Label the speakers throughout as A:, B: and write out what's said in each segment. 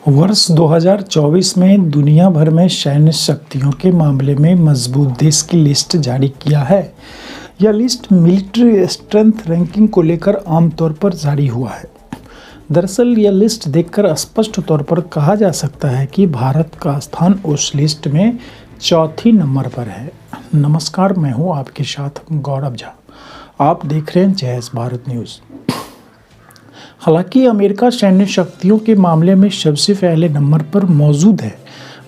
A: वर्ष 2024 में दुनिया भर में सैन्य शक्तियों के मामले में मजबूत देश की लिस्ट जारी किया है। यह लिस्ट मिलिट्री स्ट्रेंथ रैंकिंग को लेकर आमतौर पर जारी हुआ है। दरअसल यह लिस्ट देखकर स्पष्ट तौर पर कहा जा सकता है कि भारत का स्थान उस लिस्ट में चौथी नंबर पर है। नमस्कार, मैं हूं आपके साथ गौरव झा। आप देख रहे हैं जय भारत न्यूज़। हालांकि अमेरिका सैन्य शक्तियों के मामले में सबसे पहले नंबर पर मौजूद है।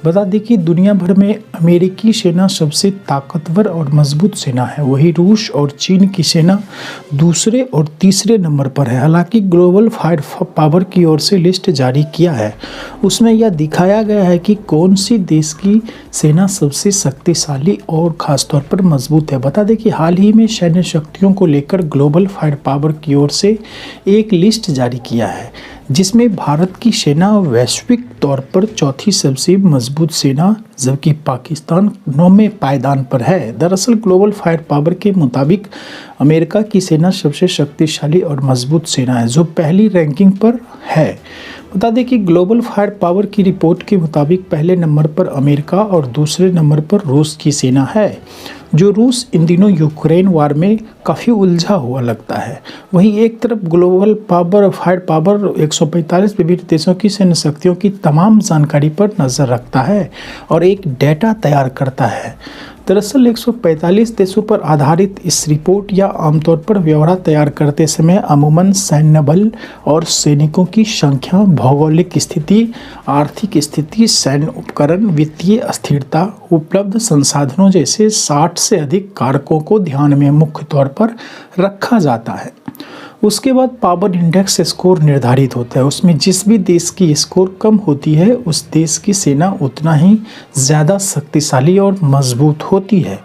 A: बता दें कि दुनिया भर में अमेरिकी सेना सबसे ताकतवर और मजबूत सेना है, वहीं रूस और चीन की सेना दूसरे और तीसरे नंबर पर है। हालांकि ग्लोबल फायर पावर की ओर से लिस्ट जारी किया है, उसमें यह दिखाया गया है कि कौन सी देश की सेना सबसे शक्तिशाली और ख़ासतौर पर मजबूत है। बता दें कि हाल ही में सैन्य शक्तियों को लेकर ग्लोबल फायर पावर की ओर से एक लिस्ट जारी किया है, जिसमें भारत की सेना वैश्विक तौर पर चौथी सबसे मजबूत सेना जबकि पाकिस्तान 9वें पायदान पर है। दरअसल ग्लोबल फायर पावर के मुताबिक अमेरिका की सेना सबसे शक्तिशाली और मजबूत सेना है, जो पहली रैंकिंग पर है। बता दें कि ग्लोबल फायर पावर की रिपोर्ट के मुताबिक पहले नंबर पर अमेरिका और दूसरे नंबर पर रूस की सेना है, जो रूस इन दिनों यूक्रेन वार में काफ़ी उलझा हुआ लगता है। वहीं एक तरफ ग्लोबल फायर पावर 145 विभिन्न देशों की सैन्य शक्तियों की तमाम जानकारी पर नज़र रखता है और एक डेटा तैयार करता है। दरअसल 145 देशों पर आधारित इस रिपोर्ट या आमतौर पर ब्यौरा तैयार करते समय अमूमन सैन्य बल और सैनिकों की संख्या, भौगोलिक स्थिति, आर्थिक स्थिति, सैन्य उपकरण, वित्तीय अस्थिरता, उपलब्ध संसाधनों जैसे 60 से अधिक कारकों को ध्यान में मुख्य तौर पर रखा जाता है। उसके बाद पावर इंडेक्स स्कोर निर्धारित होता है। उसमें जिस भी देश की स्कोर कम होती है, उस देश की सेना उतना ही ज़्यादा शक्तिशाली और मजबूत होती है।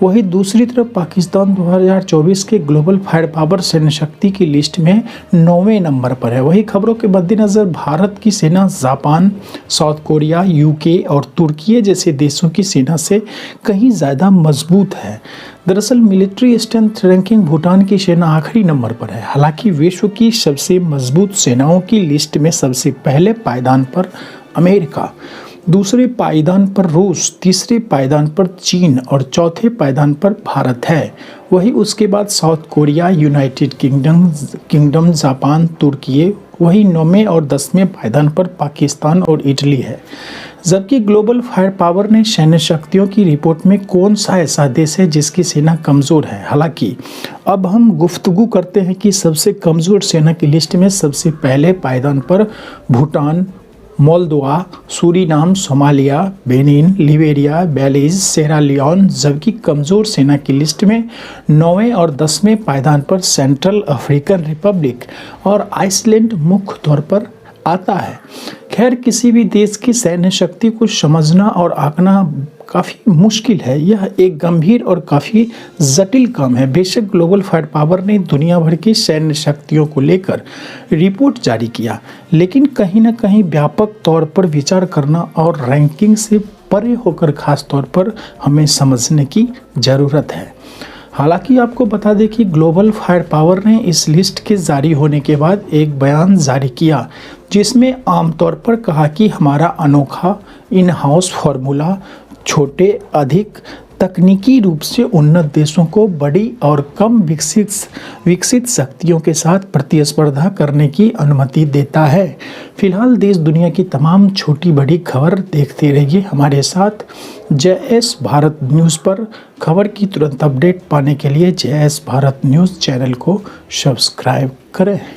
A: वहीं दूसरी तरफ पाकिस्तान 2024 के ग्लोबल फायर पावर सैन्य शक्ति की लिस्ट में 9वें नंबर पर है। वही खबरों के मद्देनज़र भारत की सेना जापान, साउथ कोरिया, यूके और तुर्की जैसे देशों की सेना से कहीं ज़्यादा मजबूत है। दरअसल मिलिट्री स्ट्रेंथ रैंकिंग भूटान की सेना आखिरी नंबर पर है। हालांकि विश्व की सबसे मजबूत सेनाओं की लिस्ट में सबसे पहले पायदान पर अमेरिका, दूसरे पायदान पर रूस, तीसरे पायदान पर चीन और चौथे पायदान पर भारत है। वही उसके बाद South Korea, United Kingdom, Japan, तुर्की, वही 9वें और 10वें पायदान पर पाकिस्तान और इटली है। जबकि ग्लोबल फायर पावर ने सैन्य शक्तियों की रिपोर्ट में कौन सा ऐसा देश है जिसकी सेना कमज़ोर है। हालांकि अब हम गुफ्तगू करते हैं कि सबसे कमज़ोर सेना की लिस्ट में सबसे पहले पायदान पर Bhutan, Moldova, Suriname, Somalia, Benin, Liberia, Belize, Sierra Leone, जबकि कमज़ोर सेना की लिस्ट में 9वें और 10वें पायदान पर सेंट्रल अफ्रीकन रिपब्लिक और आइसलैंड मुख्य तौर पर आता है। खैर, किसी भी देश की सैन्य शक्ति को समझना और आंकना काफ़ी मुश्किल है। यह एक गंभीर और काफ़ी जटिल काम है। बेशक ग्लोबल फायर पावर ने दुनिया भर की सैन्य शक्तियों को लेकर रिपोर्ट जारी किया, लेकिन कहीं ना कहीं व्यापक तौर पर विचार करना और रैंकिंग से परे होकर खास तौर पर हमें समझने की ज़रूरत है। हालांकि आपको बता दें कि ग्लोबल फायर पावर ने इस लिस्ट के जारी होने के बाद एक बयान जारी किया, जिसमें आमतौर पर कहा कि हमारा अनोखा इन हाउस फार्मूला छोटे, अधिक तकनीकी रूप से उन्नत देशों को बड़ी और कम विकसित शक्तियों के साथ प्रतिस्पर्धा करने की अनुमति देता है। फिलहाल देश दुनिया की तमाम छोटी बड़ी खबर देखते रहिए हमारे साथ जय भारत न्यूज़ पर। खबर की तुरंत अपडेट पाने के लिए जय भारत न्यूज़ चैनल को सब्सक्राइब करें।